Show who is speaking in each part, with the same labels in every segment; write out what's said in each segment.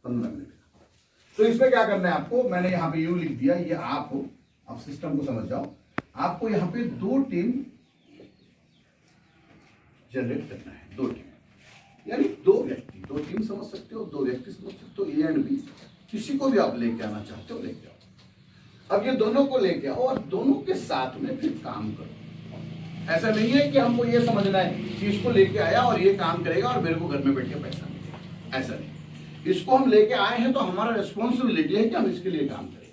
Speaker 1: 15 minute का। तो इसमें क्या करना है आपको, मैंने यहाँ पे यू लिख दिया, ये आप हो, आप सिस्टम को समझ जाओ। आपको यहाँ पे 2 टीम जनरेट करना है, 2 टीम यानी 2 व्यक्ति, 2 टीम समझ सकते हो, 2 व्यक्ति समझ सकते हो, ए एंड बी, किसी को भी आप लेके आना चाहते हो लेके आओ। अब ये दोनों को लेके आओ और दोनों के साथ में फिर काम करो। ऐसा नहीं है कि हमको ये समझना है कि इसको लेके आया और ये काम करेगा और मेरे को घर में बैठ के पैसा मिलेगा, ऐसा नहीं। इसको हम लेके आए हैं तो हमारा रिस्पॉन्सिबिलिटी है कि हम इसके लिए काम करें।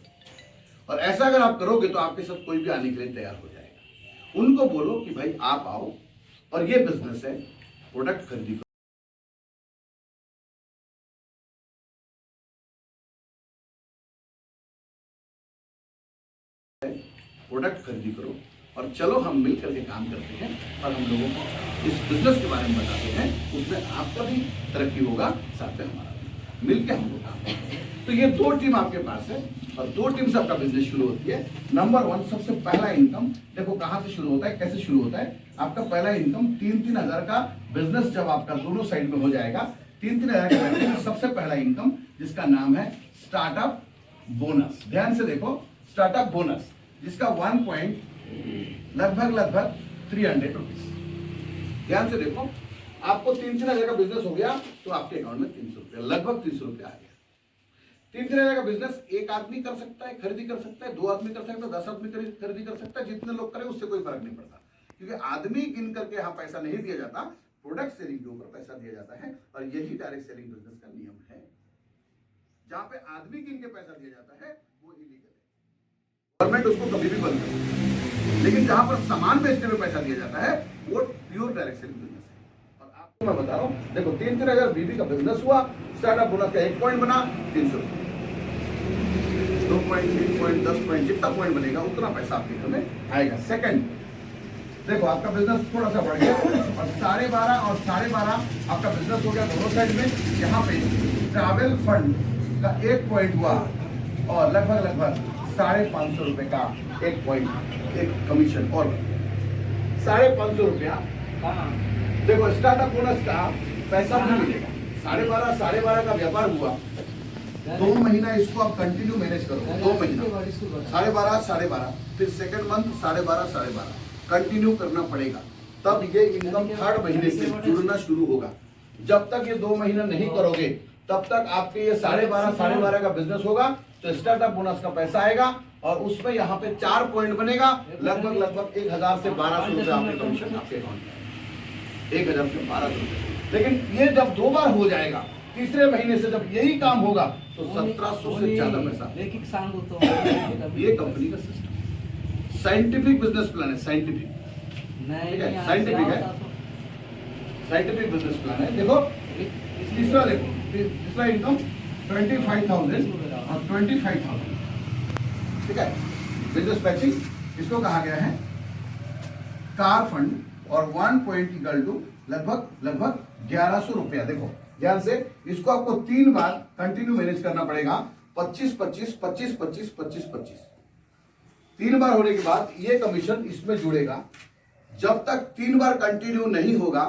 Speaker 1: और ऐसा अगर आप करोगे तो आपके साथ कोई भी आने के लिए तैयार हो जाएगा। उनको बोलो कि भाई आप आओ और ये बिजनेस है, प्रोडक्ट खरीदी करो, प्रोडक्ट खरीदी करो और चलो हम मिल करके काम करते हैं और हम लोगों को इस बिजनेस के बारे में बताते हैं। उसमें आपका भी तरक्की होगा, साथ में हमारा भी, मिलकर हम लोग काम करते हैं। तो ये 2 टीम आपके पास है और 2 टीम से आपका बिजनेस शुरू होती है। नंबर 1, सबसे पहला इनकम देखो कहां से शुरू होता है, कैसे शुरू होता है। आपका पहला इनकम 3-3 हजार का बिजनेस जब आपका दोनों साइड में हो जाएगा, 3-3 हजार का बिजनेस, सबसे पहला इनकम जिसका नाम है स्टार्टअप बोनस। ध्यान से देखो, स्टार्टअप बोनस जिसका 1 पॉइंट लगभग 300 रुपीज। ध्यान से देखो, आपको 3-3 हजार का बिजनेस हो गया तो आपके अकाउंट में 300 रुपया, लगभग 300 रुपया आ गया। 3-3 हजार का बिजनेस एक आदमी कर सकता है, खरीदी कर सकता है, 2 आदमी कर सकता है, 10 आदमी खरीदी कर सकता है, जितने लोग करें उससे कोई फर्क नहीं पड़ता, क्योंकि आदमी गिन करके यहाँ पैसा नहीं दिया जाता, प्रोडक्ट सेलिंग के ऊपर पैसा दिया जाता है। और यही डायरेक्ट सेलिंग बिजनेस का नियम है। जहां पे आदमी गिन के पैसा दिया जाता है वो इलीगल है, गवर्नमेंट उसको कभी भी बंद कर सकती है। लेकिन जहां पर सामान बेचने में पैसा दिया जाता है वो प्योर डायरेक्ट सेलिंग बिजनेस है। और आपको मैं बता रहा हूं, देखो 3-3 हजार बीबी का बिजनेस हुआ, स्टार्टअप बोनस का 1 पॉइंट बना 300 रुपये, 2 पॉइंट, 3 पॉइंट, 10 पॉइंट, जितना पॉइंट बनेगा उतना पैसा आपके घर में आएगा। सेकंड, देखो आपका बिजनेस थोड़ा सा बढ़ गया और 12.5 और 12.5 आपका बिजनेस हो गया दोनों साइड में। यहाँ पे ट्रैवल फंड का 1 पॉइंट हुआ और लगभग 550 रुपए का 1 पॉइंट, एक कमीशन और 550 रुपया। देखो स्टार्टअप बोनस का पैसा भी मिलेगा। 12.5 का व्यापार हुआ, 2 महीना इसको आप कंटिन्यू मैनेज करो, 2 महीना 12.5, फिर सेकंड मंथ 12.5 कंटिन्यू करना पड़ेगा, तब ये इनकम 3rd महीने से जुड़ना शुरू होगा। जब तक ये 2 महीना नहीं करोगे तब तक आपके ये 12.5 का बिजनेस होगा। तो स्टार्टअप बोनस का पैसा आएगा और उसमें यहाँ पे 4 पॉइंट बनेगा, लगभग 1000 से 1200 रुपए आपके कमीशन आपके अकाउंट में, 1000 से 1200 रुपए। लेकिन ये जब 2 बार हो जाएगा, तीसरे महीने से जब यही काम होगा तो 1700 से ज्यादा पैसा। ये कंपनी का सिस्टम साइंटिफिक बिजनेस प्लान है, साइंटिफिक है, साइंटिफिक है, साइंटिफिक बिजनेस प्लान है। देखो तीसरा, देखो तीसरा इनकम 25,000 और 25,000, ठीक है। बिजनेस पैचिंग इसको कहा गया है कार फंड और 1 पॉइंट इक्वल टू लगभग 1100 रुपया। देखो ध्यान से, इसको आपको 3 बार कंटिन्यू मैनेज करना पड़ेगा, 25-25, 3 बार होने के बाद ये कमीशन इसमें जुड़ेगा। जब तक 3 बार कंटिन्यू नहीं होगा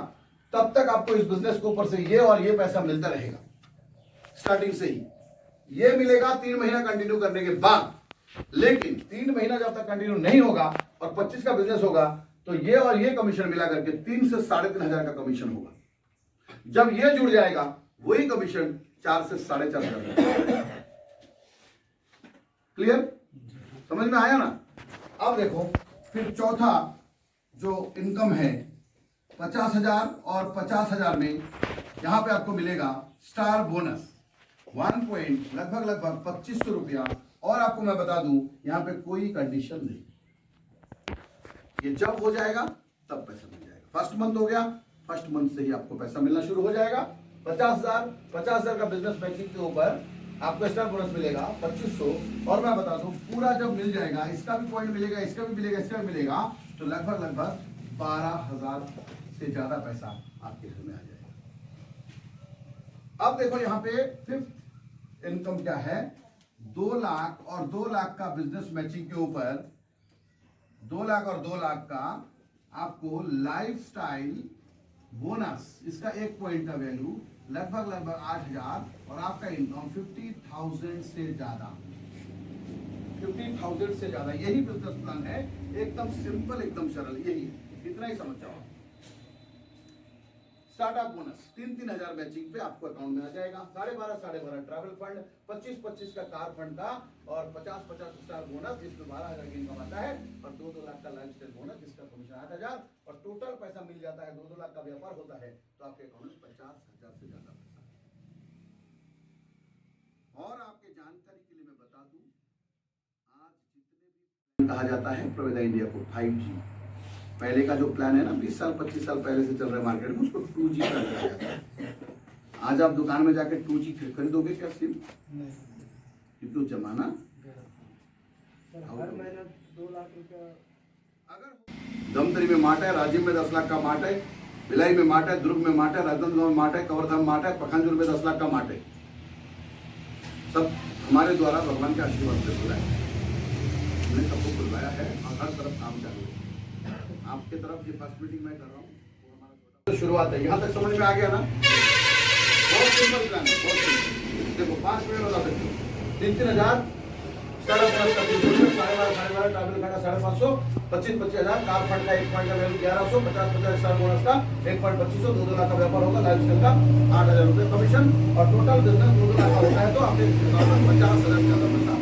Speaker 1: तब तक आपको इस बिजनेस के ऊपर से ये और ये पैसा मिलता रहेगा। स्टार्टिंग से ही ये मिलेगा 3 महीना कंटिन्यू करने के बाद, लेकिन 3 महीना जब तक कंटिन्यू नहीं होगा और 25 का बिजनेस होगा तो ये और ये कमीशन मिला करके 3 से 3.5 हजार का कमीशन होगा। जब ये जुड़ जाएगा वही कमीशन 4 से 4.5 हजार। क्लियर, समझ में आया ना। अब देखो फिर चौथा जो इनकम है 50,000 और 50,000 में यहां पे आपको मिलेगा स्टार बोनस 1 पॉइंट लगभग 2500 रुपया। और आपको मैं बता दूं यहां पे कोई कंडीशन नहीं, ये जब हो जाएगा तब पैसा मिल जाएगा। फर्स्ट मंथ हो गया, फर्स्ट मंथ से ही आपको पैसा मिलना शुरू हो जाएगा। 50,000 का बिजनेस पैचिंग के ऊपर आपको स्टार बोनस मिलेगा 2500। और मैं बता दूं पूरा जब मिल जाएगा, इसका भी पॉइंट मिलेगा, इसका भी मिलेगा, इसका भी मिलेगा, तो लगभग 12,000 से ज्यादा पैसा आपके घर में आ जाएगा। अब देखो यहाँ पे 5th इनकम क्या है, 2 लाख और 2 लाख का बिजनेस मैचिंग के ऊपर 2 लाख और 2 लाख का आपको लाइफस्टाइल बोनस, इसका 1 पॉइंट का वैल्यू लगभग 8,000 और आपका इनकम 50,000 से ज्यादा, 50,000 से ज्यादा, यही बिजनेस प्लान है। एकदम सिंपल, एकदम सरल, यही है, इतना ही समझ जाओ। स्टार्टअप बोनस 3-3 हजार मैचिंग पे आपको अकाउंट में आ जाएगा। 12,500 ट्रैवल फंड, 25-25 का कार फंड का और 50-50 स्टार बोनस जिसमें 12,000 की इनकम आता है और 2-2 लाख का लाइफ स्टाइल बोनस जिसका कमीशन 8,000 और टोटल पैसा मिल जाता है। 2-2 लाख का व्यापार होता है तो आपके अकाउंट में 50,000 से ज्यादा पैसा। और आपके जानकारी के लिए मैं बता दूं, आज जितने भी कहा जाता है प्रवेदा इंडिया को 5G, पहले का जो प्लान है ना 20 साल 25 साल पहले से चल रहा है मार्केट में, उसको 2G प्लान कहा जाता है। आज आप दुकान में जाके 2G खरीदोगे क्या सिम? नहीं, तो जमाना हर महीना 2 लाख रुपया। अगर धमतरी में मार्ट है, राजीव में 10 लाख का मार्ट है, भिलाई में मार्ट है, दुर्ग में मार्ट है, राजनांदगांव में मार्ट है, कवर्धा मार्ट है, पखानजोर में 10 लाख का मार्ट है, सब हमारे द्वारा भगवान के आशीर्वाद से खुला है। हमने सबको खुलवाया है और हर तरफ काम चालू है। आपके तरफ जो फर्स्ट मीटिंग मैं कर रहा हूँ वो हमारा तो शुरुआत है। यहाँ तक समझ में आ गया ना? बहुत सिंपल प्लान है, बहुत सिंपल। देखो 5 मिनट बता सकते हो, 3-3 हजार, 5.5 का 12,500 ट्रैवल का 550, 25-25 हजार, कार फंड का 1 पॉइंट का वैल्यू 1100, 50-50 स्टार बोनस का 1.25, 2-2 लाख का व्यापार होगा, लाइफ स्टाइल का 8,000 रुपए कमीशन और टोटल बिजनेस 2-2 लाख का होता है तो आपके 50,000 ज्यादा पैसा।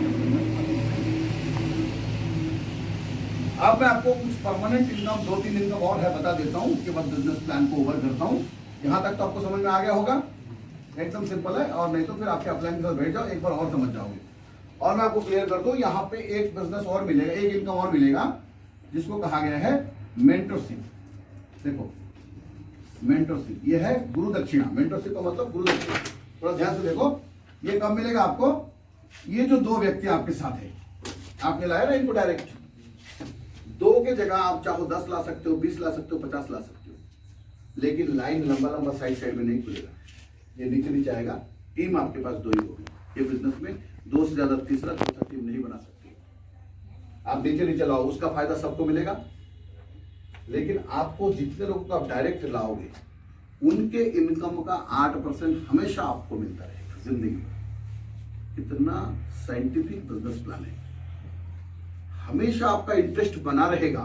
Speaker 1: अब मैं आपको कुछ परमानेंट इनकम 2-3 इनकम और है बता देता हूँ, उसके बाद बिजनेस प्लान को ओवर करता हूँ। यहाँ तक तो आपको समझ में आ गया होगा, एकदम सिंपल है, और नहीं तो फिर आपके अपलाइन के साथ बैठ जाओ, एक बार और समझ जाओगे। और मैं आपको क्लियर कर दूं, यहाँ पे एक बिजनेस और मिलेगा, एक इनकम और मिलेगा जिसको कहा गया है मेंटरशिप। देखो मेंटरशिप, ये है गुरु दक्षिणा। मेंटरशिप का मतलब गुरु दक्षिणा, थोड़ा ध्यान से देखो। ये कब मिलेगा आपको? ये जो 2 व्यक्ति आपके साथ है, आपने लाया ना इनको डायरेक्ट, 2 के जगह आप चाहो 10 ला सकते हो, 20 ला सकते हो, 50 ला सकते हो, लेकिन लाइन लंबा लंबा साइड में नहीं खुलेगा, ये नीचे नीचे आएगा। टीम आपके पास 2 ही होगी। ये बिजनेस में 2 से ज्यादा तीसरा चौथा टीम नहीं बना सकती। आप नीचे नीचे लाओ, उसका फायदा सबको मिलेगा, लेकिन आपको जितने लोगों को आप डायरेक्ट लाओगे उनके इनकम का 8% हमेशा आपको मिलता रहेगा जिंदगी में। कितना साइंटिफिक बिजनेस प्लान है। हमेशा आपका इंटरेस्ट बना रहेगा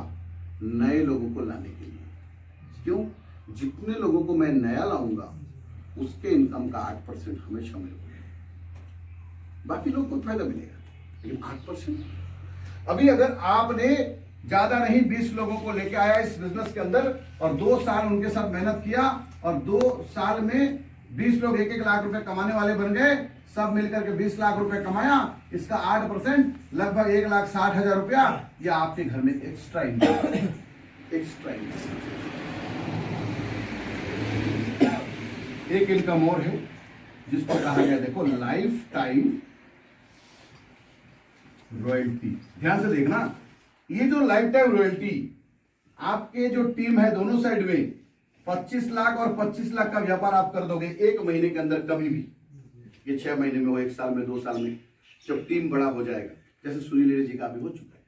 Speaker 1: नए लोगों को लाने के लिए। क्यों? जितने लोगों को मैं नया लाऊंगा उसके इनकम का 8% हमेशा मेरे को, बाकी लोगों को फायदा मिलेगा, लेकिन 8%। अभी अगर आपने ज्यादा नहीं 20 लोगों को लेके आया इस बिजनेस के अंदर और 2 साल उनके साथ मेहनत किया और 2 साल में 20 लोग 1-1 लाख रुपए कमाने वाले बन गए, सब मिलकर के 20 लाख रुपए कमाया, इसका 8% लगभग 1,60,000 रुपया, ये आपके घर में एक्स्ट्रा इनकम, एक्स्ट्रा इनकम। एक इनकम और है जिसको कहा गया, देखो लाइफ टाइम रॉयल्टी। ध्यान से देखना, ये जो लाइफ टाइम रॉयल्टी, आपके जो टीम है दोनों साइड में 25 लाख और 25 लाख का व्यापार आप कर दोगे 1 महीने के अंदर, कभी भी। ये 6 महीने में हो, 1 साल में, 2 साल में, जब टीम बड़ा हो जाएगा, जैसे सुनील लेरे जी का अभी हो चुका है,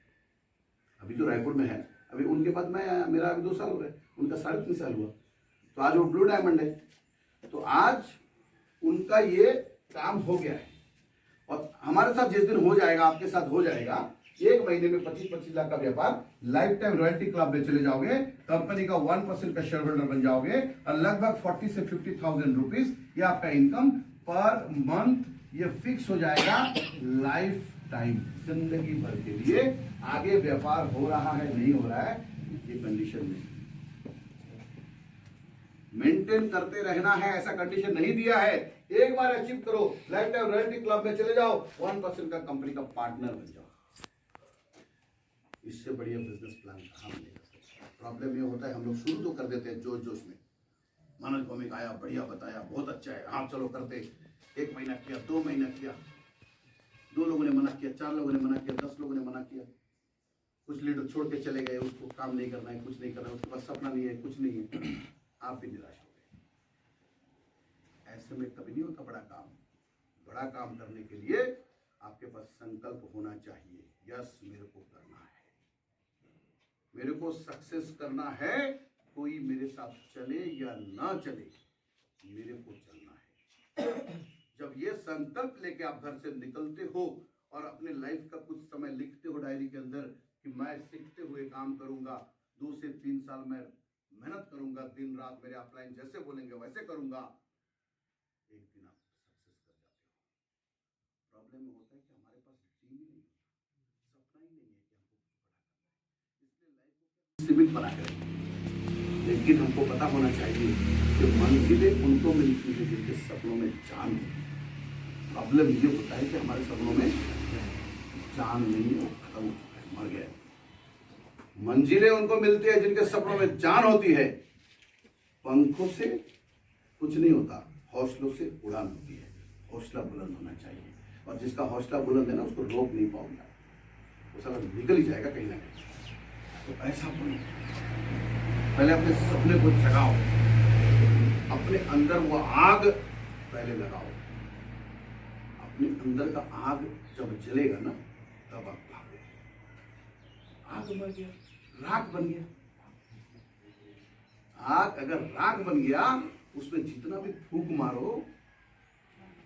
Speaker 1: अभी जो रायपुर में है, अभी उनके बाद मेरा अभी 2 साल हो गए, उनका 3.5 साल हुआ, तो आज वो ब्लू डायमंड है। तो आज उनका ये काम हो गया है और हमारे साथ जिस दिन हो जाएगा, आपके साथ हो जाएगा, 1 महीने में 25-25 लाख का व्यापार, लाइफ टाइम रॉयल्टी क्लब में चले जाओगे, कंपनी का 1% का शेयर होल्डर बन जाओगे और लगभग 40 से 50,000 रुपीज ये आपका इनकम पर मंथ, ये फिक्स हो जाएगा लाइफ टाइम, जिंदगी भर के लिए। आगे व्यापार हो रहा है नहीं हो रहा है, ये कंडीशन नहीं, मेंटेन करते रहना है, ऐसा कंडीशन नहीं दिया है। एक बार अचीव करो, लाइफ टाइम रॉयल्टी क्लब में चले जाओ, 1% का कंपनी का पार्टनर बन जाओ। इससे बढ़िया बिजनेस प्लान कहाँ मिलेगा? प्रॉब्लम ये होता है, हम लोग शुरू तो कर देते हैं जोश जोश में, मनोज भौमिक आया, बढ़िया बताया, बहुत अच्छा है, हाँ चलो करते। 1 महीना किया, 2 महीना किया, 2 लोगों ने मना किया, 4 लोगों ने मना किया, 10 लोगों ने मना किया, कुछ लीडर छोड़ के चले गए, उसको काम नहीं करना है, कुछ नहीं करना है, उसके पास सपना नहीं है, कुछ नहीं है, आप भी निराश हो गए। ऐसे में कभी नहीं होता बड़ा काम। बड़ा काम करने के लिए आपके पास संकल्प होना चाहिए, यस मेरे को करना है, मेरे को सक्सेस करना है, कोई मेरे साथ चले या ना चले, मेरे को चलना है। जब ये संकल्प लेके आप घर से निकलते हो और अपने लाइफ का कुछ समय लिखते हो डायरी के अंदर कि मैं सीखते हुए काम करूंगा, 2 से 3 साल में मेहनत करूंगा, दिन रात मेरे अपलाइन जैसे बोलेंगे वैसे करूंगा, एक दिन आप सक्सेस कर जाते हो। प्रॉब्लम में होता है कि हमारे पास ड्रीम ही नहीं होता, सपना ही नहीं है कि हमको कुछ बड़ा करना है, इसलिए लाइफ को सीमित बना कर। लेकिन हमको पता होना चाहिए कि मंजिलें उनको मिलती है जिनके सपनों में जान हो। प्रॉब्लम ये होता है कि हमारे सपनों में जान नहीं है, वो खत्म हो चुका है, मर गया। मंजिलें उनको मिलती है जिनके सपनों में जान होती है। पंखों से कुछ नहीं होता, हौसलों से उड़ान होती है। हौसला बुलंद होना चाहिए, और जिसका हौसला बुलंद है ना, उसको रोक नहीं पाऊंगा, वो सारा निकल ही जाएगा कहीं ना कहीं। तो ऐसा बनो, पहले अपने सपने को जगाओ, अपने अंदर वो आग पहले लगाओ। अपने अंदर का आग जब जलेगा ना, तब आप भागो। आग मर गया, राख बन गया। आग अगर राख बन गया, उसमें जितना भी फूंक मारो,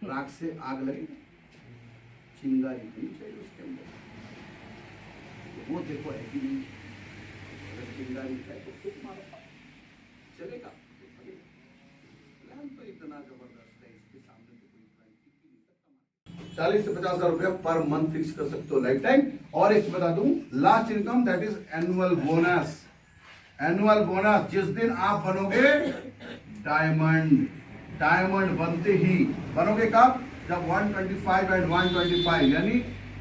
Speaker 1: राख से आग लगेगी, चिंगारी नहीं चाहिए उसके अंदर। तो वो देखो है कि नहीं, अगर चिंगारी है तो फूंक मारो, चलेगा तो लगेगा। प्लान तो इतना जबरदस्त है, इसके सामने तो कोई प्लान टिक ही नहीं सकता। 40 से 50 हजार रुपया पर मंथ फिक्स कर सकते हो लाइफ टाइम। और एक बता दूं, last income that is annual bonus. Annual bonus जिस दिन आप बनोगे डायमंड, डायमंड बनते ही बनोगे कब? जब 125 एंड 125 यानी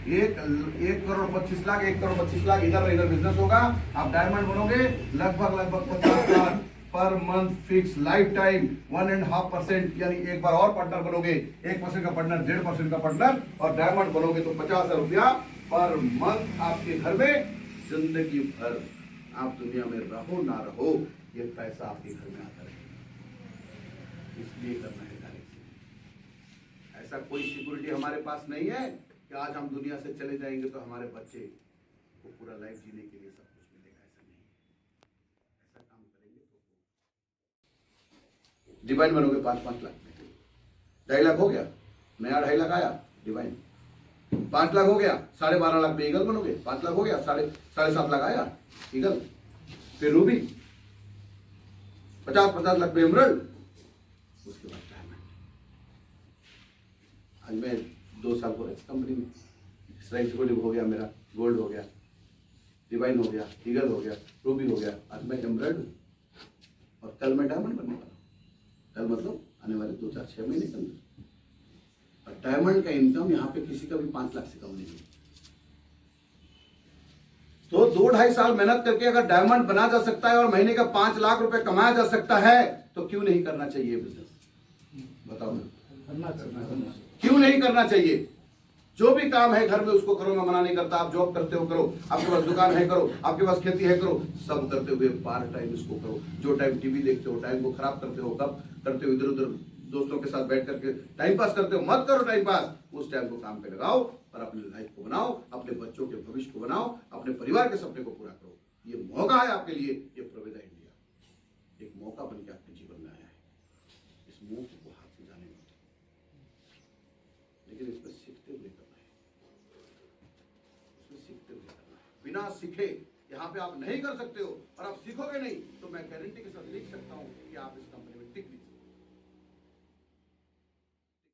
Speaker 1: 1 करोड़ 25 लाख 1 करोड़ 25 लाख इधर बिजनेस होगा, आप डायमंड बनोगे। लगभग 50 lakh per month fix life time 1.5%, यानी एक बार और पार्टनर बनोगे, 1% का पार्टनर, 1.5% का पार्टनर, और डायमंड बनोगे तो 50,000 रुपया पर मंथ आपके घर में जिंदगी भर। आप दुनिया में रहो ना रहो, ये पैसा आपके घर में आता रहेगा। इसलिए करना है डायरेक्ट। ऐसा कोई सिक्योरिटी हमारे पास नहीं है कि आज हम दुनिया से चले जाएंगे तो हमारे बच्चे को पूरा लाइफ जीने के लिए सब कुछ मिलेगा, ऐसा नहीं। ऐसा काम करेंगे तो डिवाइन बनोगे 5-5 लाख में, 2.5 लाख हो गया, नया 2.5 लाख आया डिवाइन, 5 लाख हो गया, 12.5 लाख में ईगल बनोगे, 5 लाख हो गया, 7.5 लाख आया ईगल, फिर रूबी, 50 लाख में एमरल्ड, उसके बाद डायमंड। आज मैं 2 साल हो रहे कंपनी में, एक्सिक्यूटिव हो गया, मेरा गोल्ड हो गया, डिवाइन हो गया, ईगल हो गया, रूबी हो गया, आज मैं एमरल्ड हूं, और कल मैं डायमंड बनने वाला हूं। कल मतलब आने वाले 2-4-6 महीने के अंदर। और डायमंड का इनकम यहाँ पे किसी का भी 5 लाख से कम नहीं है। तो 2-2.5 साल मेहनत करके अगर डायमंड बना जा सकता है और महीने का 5 लाख रुपए कमाया जा सकता है, तो क्यों नहीं करना चाहिए बिजनेस? बताओ ना, क्यों नहीं करना चाहिए? जो भी काम है घर में उसको करो, मैं मना नहीं करता। आप जॉब करते हो करो, आपके पास दुकान है करो, आपके पास खेती है करो, सब करते हुए पार्ट टाइम इसको करो। जो टाइम टीवी देखते हो, टाइम को खराब करते हो, कब करते हो इधर उधर दोस्तों के साथ बैठ करके टाइम पास करते हो, मत करो टाइम पास। उस टाइम को काम पे लगाओ और अपनी लाइफ को बनाओ, अपने बच्चों के भविष्य को बनाओ, अपने परिवार के सपने को पूरा करो। ये मौका है आपके लिए, ये प्रवेदा इंडिया एक मौका बन के आपके जीवन में आया है। इस मौके को हाथ से जाने मत, लेकिन इसमें सीखते हुए करना है, इसमें सीखते हुए करना है। बिना सीखे यहाँ पे आप नहीं कर सकते हो, और आप सीखोगे नहीं तो मैं गारंटी के साथ लिख सकता हूँ कि आप इस कंपनी में टिक नहीं सकते।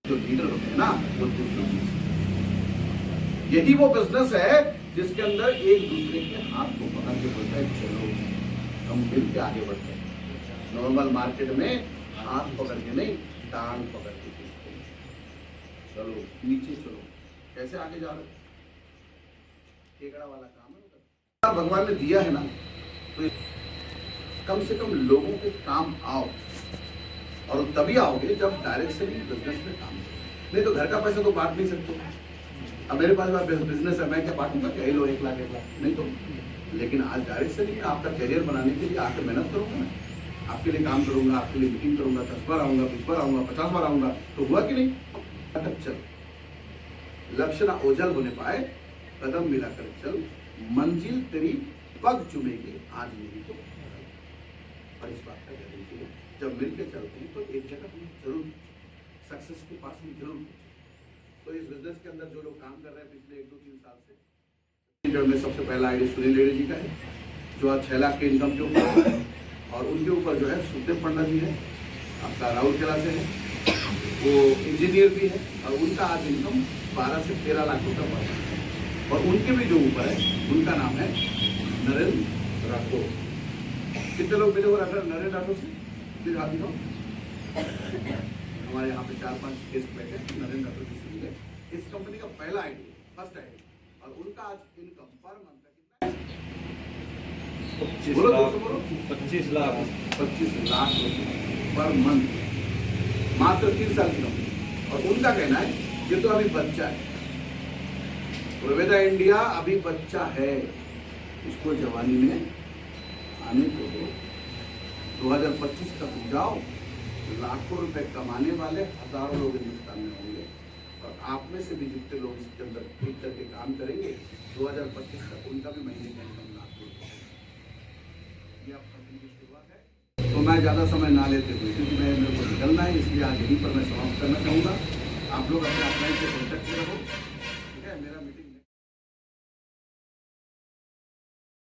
Speaker 1: जो लीडर होते हैं ना, वो दूसरों, यही वो बिजनेस है जिसके अंदर एक दूसरे के हाथ को पकड़ के बोलता है चलो हम मिल के आगे बढ़ते हैं। नॉर्मल मार्केट में हाथ पकड़ के नहीं, टांग पकड़ के चलो नीचे चलो, कैसे आगे जा रहे? केकड़ा वाला काम है। भगवान ने दिया है ना, तो कम से कम लोगों के काम आओ, और तभी आओगे जब डायरेक्टली बिजनेस में काम करो। नहीं तो घर का पैसा तो बांट नहीं सकते। अब मेरे पास बिजनेस है, मैं क्या बांटूंगा? क्या लो 1 लाख 1 लाख नहीं तो। लेकिन आज डायरेक्टली आपका करियर बनाने के लिए आकर मेहनत करूंगा, मैं आपके लिए काम करूंगा, आपके लिए मीटिंग करूंगा, 10 बार आऊंगा, 20 बार आऊंगा, 50 बार आऊंगा, तो हुआ कि नहीं? चल लक्ष्य ना ओझल होने पाए, कदम मिलाकर चल, मंजिल तेरी पग चुमेगी आज नहीं तो। और इस बात का गारंटी है, जब मिलकर चलते हैं तो एक जगह हम जरूर सक्सेस के पास में जरूर पहुंचे। तो इस बिजनेस के अंदर जो लोग काम कर रहे हैं पिछले 1, 2, 3 साल से, छत्तीसगढ़ में सबसे पहला आईडी सुनील रेड्डी जी का है जो आज 6 लाख के इनकम के ऊपर है, और उनके ऊपर जो है सुखदेव पंडा जी है, आपका राउरकेला से है, वो इंजीनियर भी है, और उनका आज इनकम 12 से 13 लाख रुपये बढ़ रहा है। और उनके भी जो ऊपर है उनका नाम है नरेंद्र राठौर। कितने लोग मिले हो नरेंद्र राठौर से? प्लीज हाथ दिखाओ। हमारे यहाँ पे 4-5 केस बैठे नरेंद्र राठौर जी से मिले। इस कंपनी का पहला आईडी, फर्स्ट आईडी, और उनका आज इनकम पर मंथ का कितना है? 25 लाख 25 लाख पर मंथ, मात्र 3 साल की कंपनी। और उनका कहना है ये तो अभी बच्चा है, प्रवेदा इंडिया अभी बच्चा है, इसको जवानी में आने को दो, 2025 तक जाओ, लाखों रुपए कमाने वाले हजारों लोग हिंदुस्तान में होंगे, और आप में से भी जितने लोग इसके अंदर एक करके काम करेंगे 2025 तक उनका भी महीने का इनकम लाखों रुपए। ये आप कंपनी की शुरुआत है। तो मैं ज़्यादा समय ना लेते हुए, क्योंकि मेरे को निकलना है, इसलिए आज यहीं पर मैं समाप्त करना चाहूँगा। आप लोग अपने अपने से कॉन्टेक्ट में रहो, ठीक है? मेरा मीटिंग